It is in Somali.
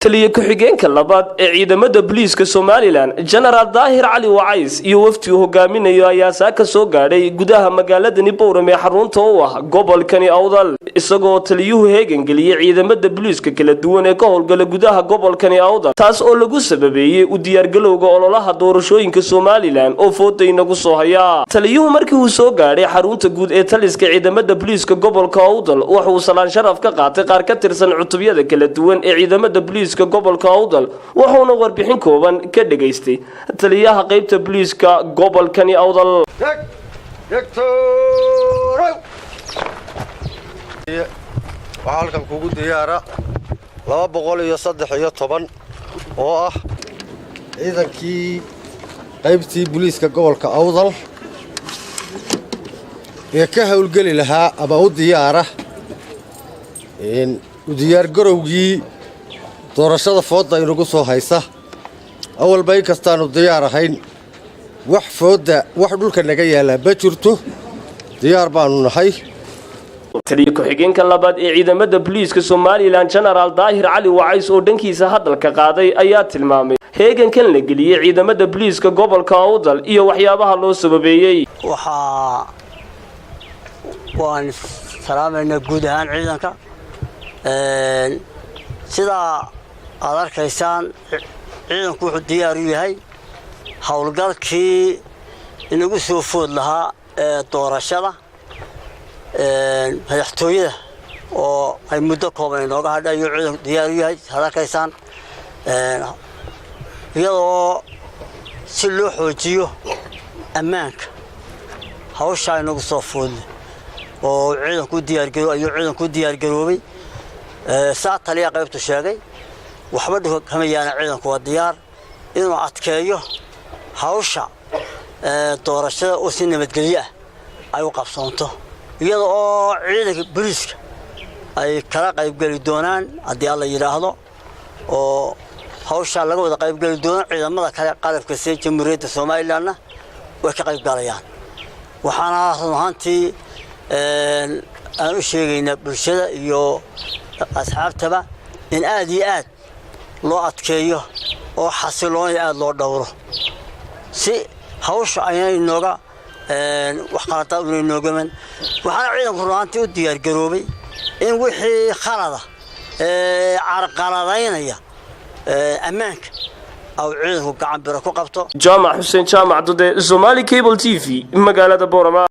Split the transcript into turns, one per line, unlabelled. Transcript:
taliye ku-xigeenka labaad ee ciidamada booliiska Somaliland General Daahir Cali Wacays iyo wafdi hogaaminayo ayaa saaka soo gaadhay gudaha magaalada Boorame xarunta u ah gobolkani Awdal isagoo taliyuhu heegan galiyay ciidamada booliiska kala duwan ee ka howlgala gudaha gobolkani Awdal taas oo lagu sababeeyay u diyaar galowga ololaha doorashooyinka Somaliland oo foodayna ku soo haya taliyuhu markii uu soo gaadhay xarunta guud ee taliska ciidamada booliiska gobolka Awdal wuxuu salaan sharaf ka qaatay qaar ka tirsan cutubiyada kala duwan ee ciidamada booliiska gobolka Awdal wuxuuna warbixin kooban ka dhageystay taliyaha qaybta booliiska gobolkani Awdal
halkan kugu diyaara 213 oo ah ciidankii qaybtii booliiska gobolka Awdal ee ka hawlgali lahaa ama u diyaara u diyaar garowgii doorashada fooda inagu soo haysa awal bay kastaanu diyaar ahayn wax fooda wax dhulka naga yaala ba jirto diyaar baanu nahay
taliye ku-xigeenka labaad ee ciidamada booliiska Somaliland General Daahir Cali Wacays oo dhankiisa hadalka qaaday ayaa tilmaamay heegankan la geliyay ciidamada booliiska gobolka Awdal iyo waxyaabaha loo sababeeyay
waan salaameyna guud ahaan ciidanka sida aad arkaysaan ciidanku wuxuu diyaar u yahay hawlgalkii inagu soo food lahaa doorashada madaxtooyada oo ay muddo kooban inooga hadhayo ciidanku diyaar u yahay aad arkaysaan iyadoo si loo xoojiyo ammaanka hawsha inagu soo food oo ciidanku diyaar garoobay saa taliya qaybtu sheegay waxba kama yaana ciidanku waa diyaar inuu adkeeyo hawsha doorashada oo si nabadgelyo ay u qabsoonto iyada oo ciidanka booliiska ay kala qayb gali doonaan haddii alla yiraahdo oo hawsha laga wada qayb gali doono ciidamada kale qalabka sida Jamhuuriyadda Somaliland way ka qayb galayaan waxaana runtii aan u sheegaynaa bulshada iyo asxaabtaba in aad iyo aad loo adkeeyo oo xasiloon aad loo dhawro si hawsha ay inooga wax qalad u inoogaman waxaan ciidanku runtii u diyaar garoobay in wixii khalada carqaladaynaya ammaanka aw ciidanku gacan biro ku qabto
Jaamac Hussein Jaamac Dude Somali Cable TV magaalada Boorama.